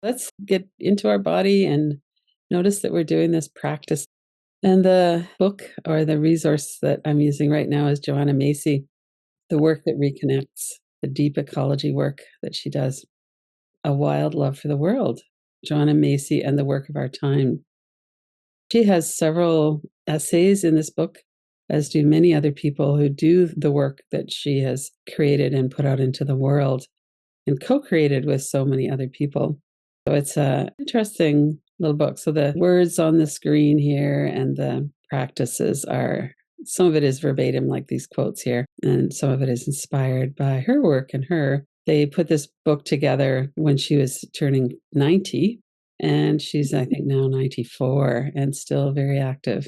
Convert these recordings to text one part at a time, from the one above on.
Let's get into our body and notice that we're doing this practice. And the book or the resource that I'm using right now is Joanna Macy, The Work That Reconnects, the deep ecology work that she does. A Wild Love for the World, Joanna Macy and the Work of Our Time. She has several essays in this book, as do many other people who do the work that she has created and put out into the world and co-created with so many other people. So it's an interesting little book. So the words on the screen here and the practices are, some of it is verbatim, like these quotes here, and some of it is inspired by her work and her. They put this book together when she was turning 90, and she's, I think, now 94 and still very active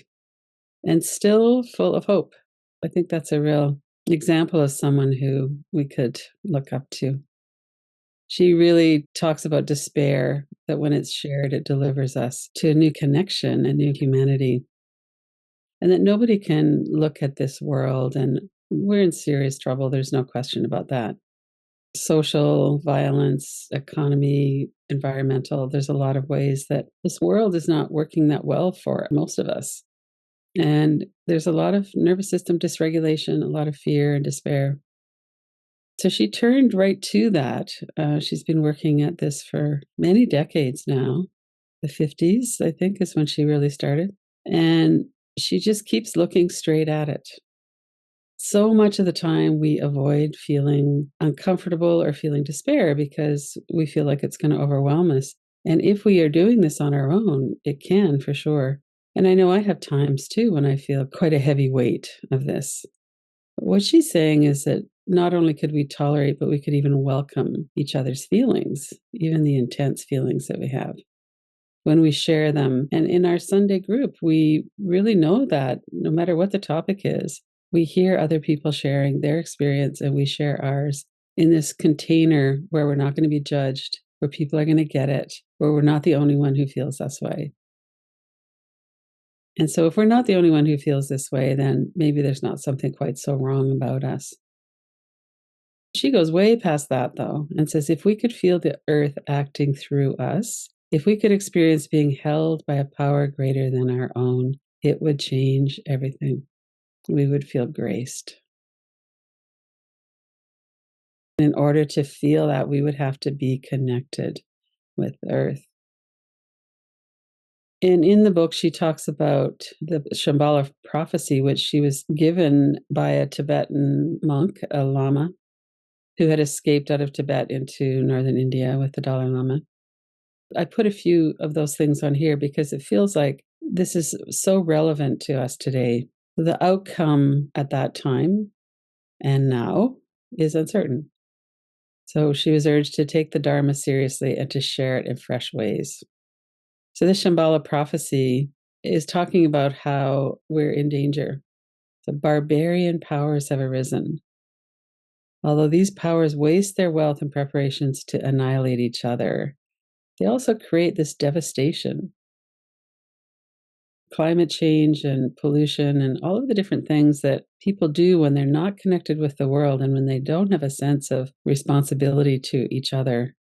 and still full of hope. I think that's a real example of someone who we could look up to. She really talks about despair, that when it's shared, it delivers us to a new connection, a new humanity, and that nobody can look at this world, and we're in serious trouble. There's no question about that. Social violence, economy, environmental, there's a lot of ways that this world is not working that well for most of us. And there's a lot of nervous system dysregulation, a lot of fear and despair. So she turned right to that. She's been working at this for many decades now. The 50s, I think, is when she really started. And she just keeps looking straight at it. So much of the time, we avoid feeling uncomfortable or feeling despair because we feel like it's going to overwhelm us. And if we are doing this on our own, it can for sure. And I know I have times too when I feel quite a heavy weight of this. What she's saying is that not only could we tolerate, but we could even welcome each other's feelings, even the intense feelings that we have when we share them. And in our Sunday group, we really know that no matter what the topic is, we hear other people sharing their experience and we share ours in this container where we're not going to be judged, where people are going to get it, where we're not the only one who feels this way. And so if we're not the only one who feels this way, then maybe there's not something quite so wrong about us. She goes way past that, though, and says if we could feel the earth acting through us, if we could experience being held by a power greater than our own, it would change everything. We would feel graced. In order to feel that, we would have to be connected with earth. And in the book, she talks about the Shambhala prophecy, which she was given by a Tibetan monk, a lama, who had escaped out of Tibet into northern India with the Dalai Lama. I put a few of those things on here because it feels like this is so relevant to us today. The outcome at that time and now is uncertain. So she was urged to take the Dharma seriously and to share it in fresh ways. So this Shambhala prophecy is talking about how we're in danger. The barbarian powers have arisen. Although these powers waste their wealth in preparations to annihilate each other, they also create this devastation. Climate change and pollution and all of the different things that people do when they're not connected with the world and when they don't have a sense of responsibility to each other.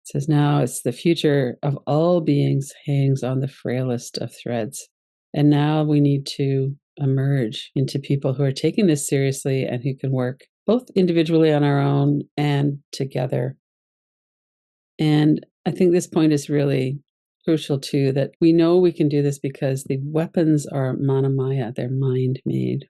It says now it's the future of all beings hangs on the frailest of threads. And now we need to emerge into people who are taking this seriously and who can work both individually on our own and together. And I think this point is really crucial too, that we know we can do this because the weapons are manamaya, they're mind-made.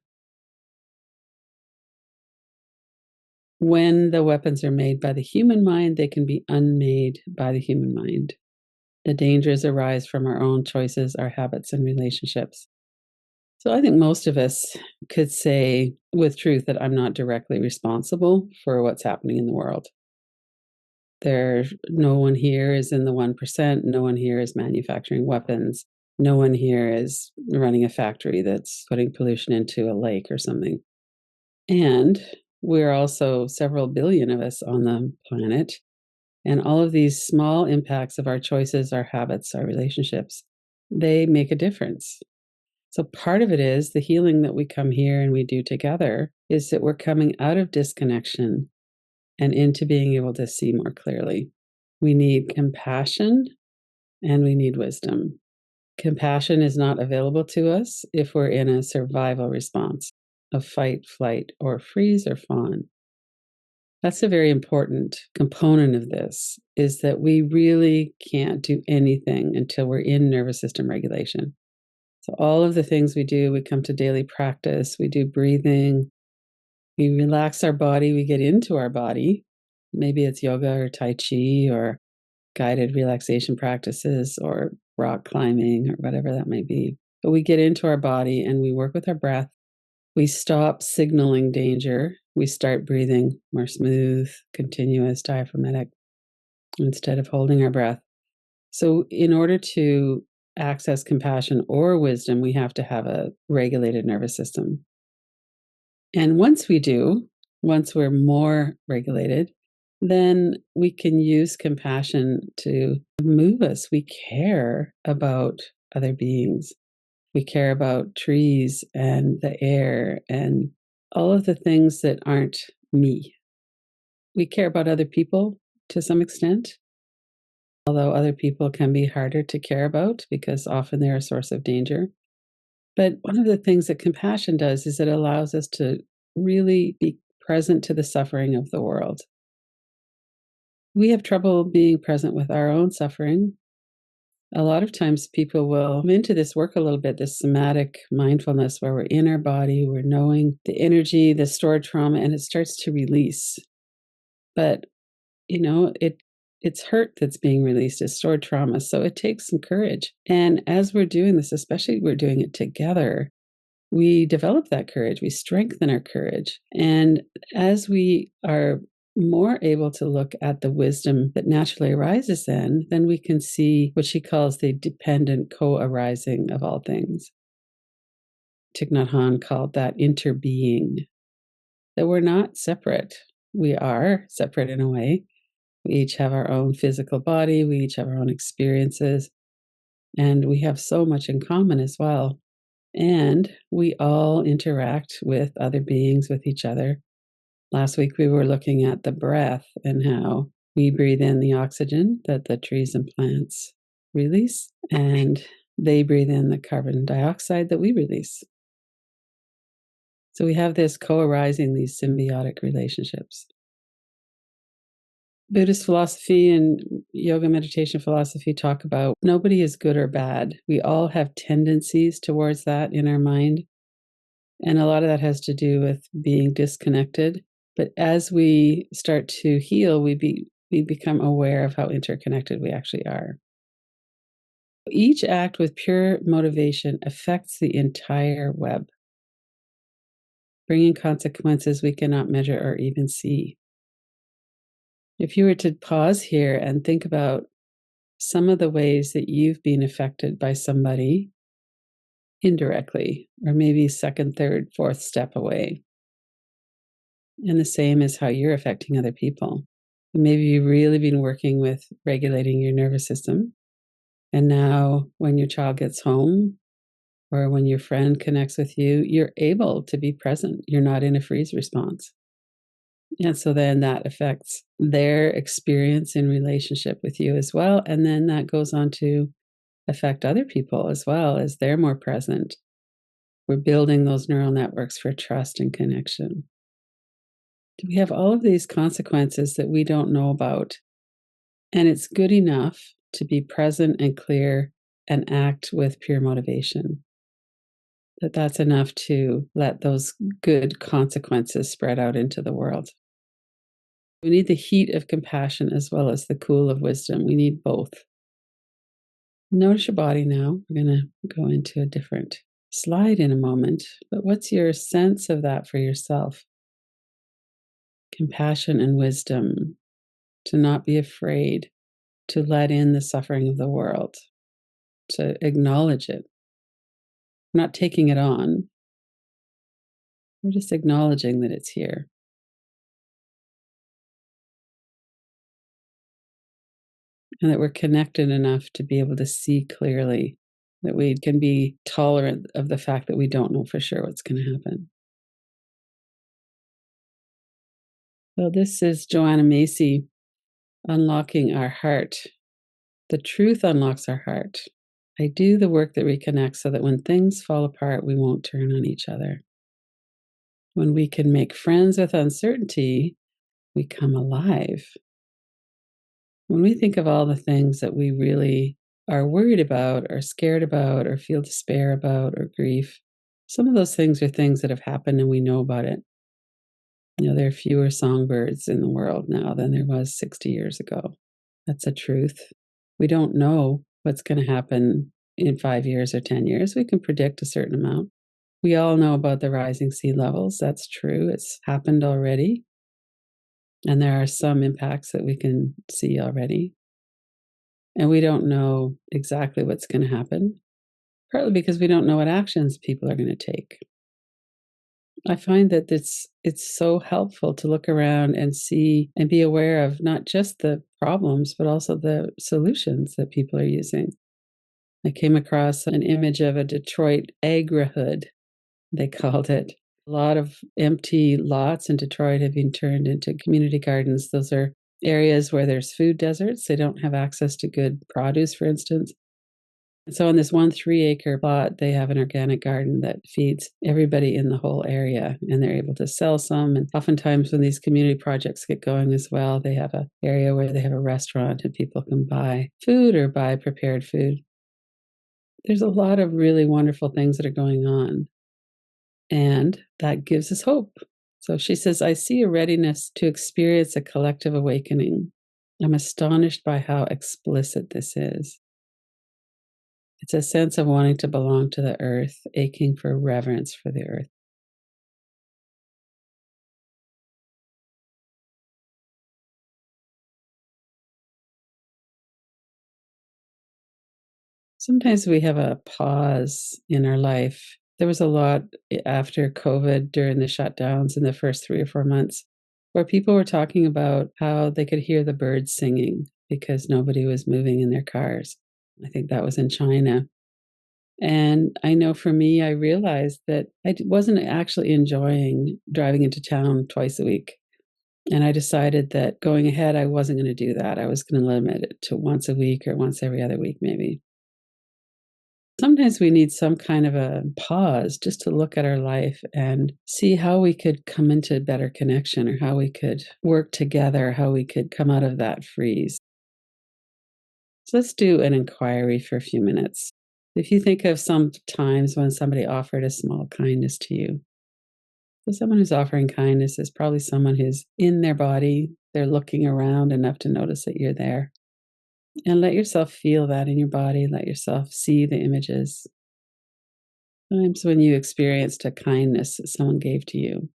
When the weapons are made by the human mind, they can be unmade by the human mind. The dangers arise from our own choices, our habits, and relationships. So I think most of us could say with truth that I'm not directly responsible for what's happening in the world. No one here is in the 1%. No one here is manufacturing weapons. No one here is running a factory that's putting pollution into a lake or something. And we're also several billion of us on the planet. And all of these small impacts of our choices, our habits, our relationships, they make a difference. So part of it is the healing that we come here and we do together is that we're coming out of disconnection and into being able to see more clearly. We need compassion and we need wisdom. Compassion is not available to us if we're in a survival response of fight, flight, or freeze or fawn. That's a very important component of this, is that we really can't do anything until we're in nervous system regulation. So all of the things we do, we come to daily practice, we do breathing, we relax our body, we get into our body. Maybe it's yoga or Tai Chi or guided relaxation practices or rock climbing or whatever that might be. But we get into our body and we work with our breath. We stop signaling danger. We start breathing more smooth, continuous, diaphragmatic, instead of holding our breath. So, in order to access compassion or wisdom, we have to have a regulated nervous system. And once we do, once we're more regulated, then we can use compassion to move us. We care about other beings. We care about trees and the air and all of the things that aren't me. We care about other people to some extent, although other people can be harder to care about because often they're a source of danger. But one of the things that compassion does is it allows us to really be present to the suffering of the world. We have trouble being present with our own suffering. A lot of times people will come into this work a little bit, this somatic mindfulness where we're in our body, we're knowing the energy, the stored trauma, and it starts to release. But, it's hurt that's being released, it's stored trauma. So it takes some courage. And as we're doing this, especially we're doing it together, we develop that courage, we strengthen our courage. And as we are more able to look at the wisdom that naturally arises, then we can see what she calls the dependent co-arising of all things. Thich Nhat Hanh called that interbeing, that we're not separate. We are separate in a way. We each have our own physical body, we each have our own experiences, and we have so much in common as well. And we all interact with other beings, with each other. Last week, we were looking at the breath and how we breathe in the oxygen that the trees and plants release, and they breathe in the carbon dioxide that we release. So we have this co-arising, these symbiotic relationships. Buddhist philosophy and yoga meditation philosophy talk about nobody is good or bad. We all have tendencies towards that in our mind. And a lot of that has to do with being disconnected. But as we start to heal, we become aware of how interconnected we actually are. Each act with pure motivation affects the entire web, bringing consequences we cannot measure or even see. If you were to pause here and think about some of the ways that you've been affected by somebody indirectly, or maybe second, third, fourth step away, and the same as how you're affecting other people. Maybe you've really been working with regulating your nervous system. And now, when your child gets home or when your friend connects with you, you're able to be present. You're not in a freeze response. And so then that affects their experience in relationship with you as well. And then that goes on to affect other people as well as they're more present. We're building those neural networks for trust and connection. We have all of these consequences that we don't know about. And it's good enough to be present and clear and act with pure motivation. That's enough to let those good consequences spread out into the world. We need the heat of compassion as well as the cool of wisdom. We need both. Notice your body now. We're going to go into a different slide in a moment. But what's your sense of that for yourself? Compassion and wisdom, to not be afraid, to let in the suffering of the world, to acknowledge it. We're not taking it on. We're just acknowledging that it's here. And that we're connected enough to be able to see clearly, that we can be tolerant of the fact that we don't know for sure what's going to happen. So this is Joanna Macy. unlocking our heart. The truth unlocks our heart. I do the work that reconnects so that when things fall apart, we won't turn on each other. When we can make friends with uncertainty, we come alive. When we think of all the things that we really are worried about, or scared about, or feel despair about, or grief, some of those things are things that have happened and we know about it. There are fewer songbirds in the world now than there was 60 years ago. That's a truth. We don't know what's going to happen in 5 years or 10 years. We can predict a certain amount. We all know about the rising sea levels. That's true. It's happened already. And there are some impacts that we can see already. And we don't know exactly what's going to happen, partly because we don't know what actions people are going to take. I find that it's so helpful to look around and see and be aware of not just the problems, but also the solutions that people are using. I came across an image of a Detroit agri-hood, they called it. A lot of empty lots in Detroit have been turned into community gardens. Those are areas where there's food deserts. They don't have access to good produce, for instance. And so on this 1 3-acre plot, they have an organic garden that feeds everybody in the whole area, and they're able to sell some. And oftentimes when these community projects get going as well, they have an area where they have a restaurant and people can buy food or buy prepared food. There's a lot of really wonderful things that are going on, and that gives us hope. So she says, I see a readiness to experience a collective awakening. I'm astonished by how explicit this is. It's a sense of wanting to belong to the earth, aching for reverence for the earth. Sometimes we have a pause in our life. There was a lot after COVID during the shutdowns in the first 3 or 4 months where people were talking about how they could hear the birds singing because nobody was moving in their cars. I think that was in China. And I know for me, I realized that wasn't actually enjoying driving into town twice a week. And I decided that going ahead, I wasn't going to do that. I was going to limit it to once a week or once every other week, maybe. Sometimes we need some kind of a pause just to look at our life and see how we could come into better connection, or how we could work together, how we could come out of that freeze. So let's do an inquiry for a few minutes. If you think of some times when somebody offered a small kindness to you, so someone who's offering kindness is probably someone who's in their body. They're looking around enough to notice that you're there. And let yourself feel that in your body. Let yourself see the images. Times when you experienced a kindness that someone gave to you.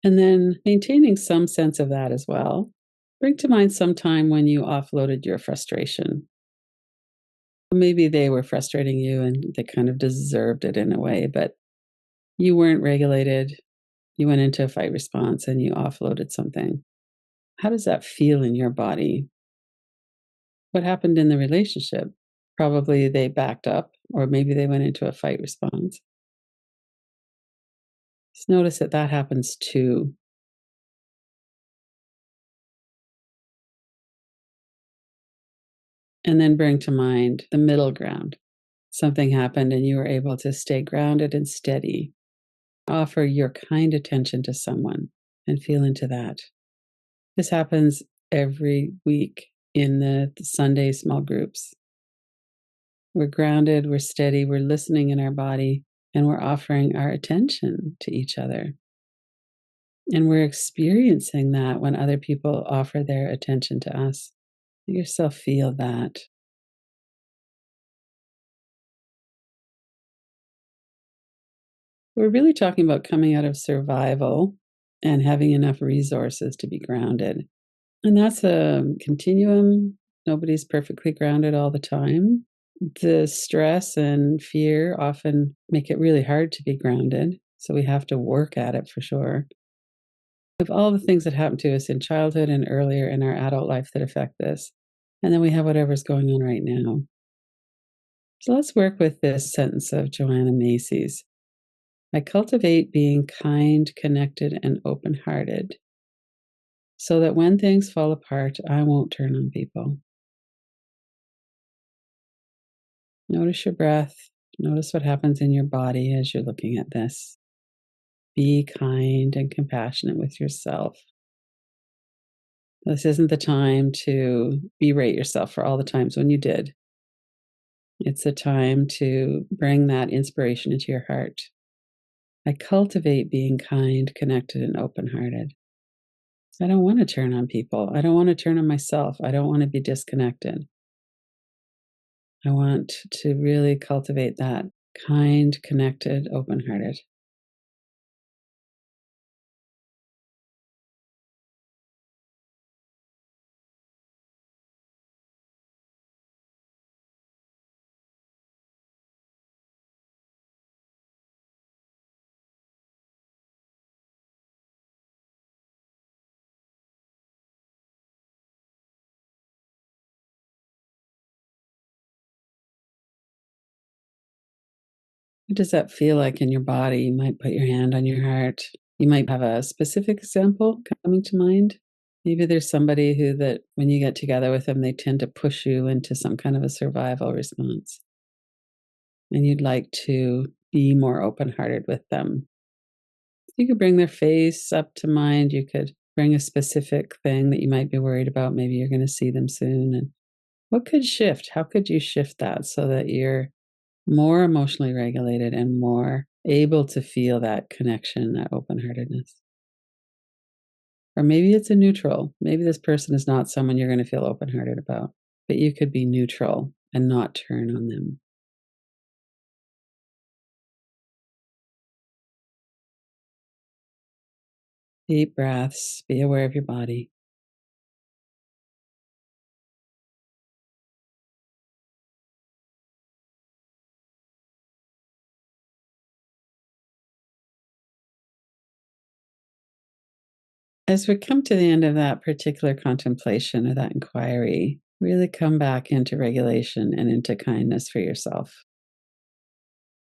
And then maintaining some sense of that as well. Bring to mind some time when you offloaded your frustration. Maybe they were frustrating you and they kind of deserved it in a way, but you weren't regulated. You went into a fight response and you offloaded something. How does that feel in your body? What happened in the relationship? Probably they backed up, or maybe they went into a fight response. Just notice that that happens too. And then bring to mind the middle ground. Something happened and you were able to stay grounded and steady. Offer your kind attention to someone and feel into that. This happens every week in the Sunday small groups. We're grounded, we're steady, we're listening in our body, and we're offering our attention to each other. And we're experiencing that when other people offer their attention to us. Let yourself feel that. We're really talking about coming out of survival and having enough resources to be grounded. And that's a continuum. Nobody's perfectly grounded all the time. The stress and fear often make it really hard to be grounded. So we have to work at it for sure. Of all the things that happen to us in childhood and earlier in our adult life that affect this. And then we have whatever's going on right now. So let's work with this sentence of Joanna Macy's. I cultivate being kind, connected, and open hearted so that when things fall apart, I won't turn on people. Notice your breath. Notice what happens in your body as you're looking at this. Be kind and compassionate with yourself. This isn't the time to berate yourself for all the times when you did. It's a time to bring that inspiration into your heart. I cultivate being kind, connected, and open hearted. I don't want to turn on people. I don't want to turn on myself. I don't want to be disconnected. I want to really cultivate that kind, connected, open hearted. What does that feel like in your body? You might put your hand on your heart. You might have a specific example coming to mind. Maybe there's somebody who that when you get together with them, they tend to push you into some kind of a survival response. And you'd like to be more open hearted with them. You could bring their face up to mind. You could bring a specific thing that you might be worried about. Maybe you're going to see them soon. And what could shift? How could you shift that so that you're more emotionally regulated and more able to feel that connection, that open heartedness? Or maybe it's a neutral. Maybe this person is not someone you're going to feel open hearted about, but you could be neutral and not turn on them. Deep breaths, be aware of your body. As we come to the end of that particular contemplation or that inquiry, really come back into regulation and into kindness for yourself.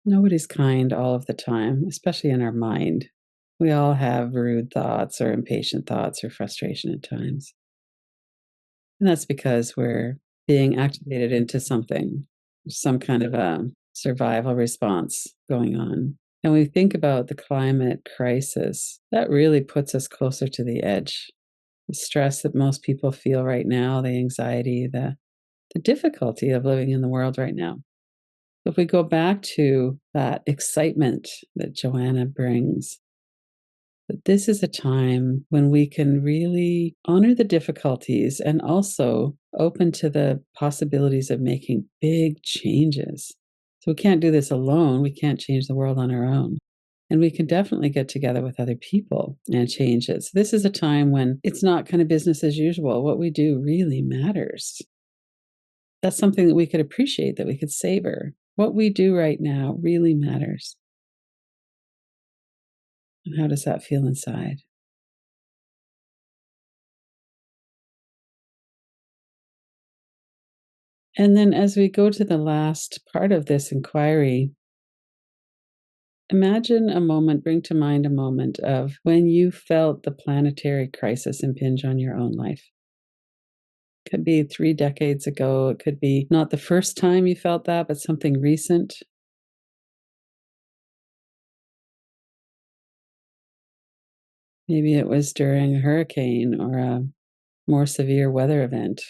Nobody's kind all of the time, especially in our mind. We all have rude thoughts or impatient thoughts or frustration at times. And that's because we're being activated into something, some kind of a survival response going on. And we think about the climate crisis, that really puts us closer to the edge. The stress that most people feel right now, the anxiety, the difficulty of living in the world right now. If we go back to that excitement that Joanna brings, that this is a time when we can really honor the difficulties and also open to the possibilities of making big changes. So we can't do this alone. We can't change the world on our own. And we can definitely get together with other people and change it. So this is a time when it's not kind of business as usual. What we do really matters. That's something that we could appreciate, that we could savor. What we do right now really matters. And how does that feel inside? And then as we go to the last part of this inquiry, imagine a moment, bring to mind a moment of when you felt the planetary crisis impinge on your own life. Could be 3 decades ago. It could be not the first time you felt that, but something recent. Maybe it was during a hurricane or a more severe weather event.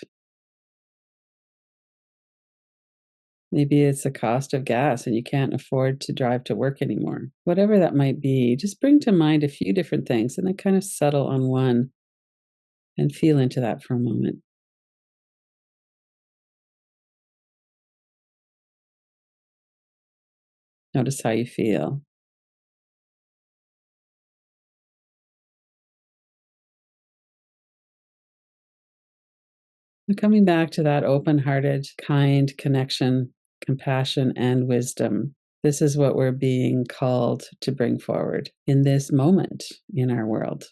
Maybe it's the cost of gas and you can't afford to drive to work anymore. Whatever that might be, just bring to mind a few different things and then kind of settle on one and feel into that for a moment. Notice how you feel. And coming back to that open hearted, kind connection, compassion, and wisdom. This is what we're being called to bring forward in this moment in our world.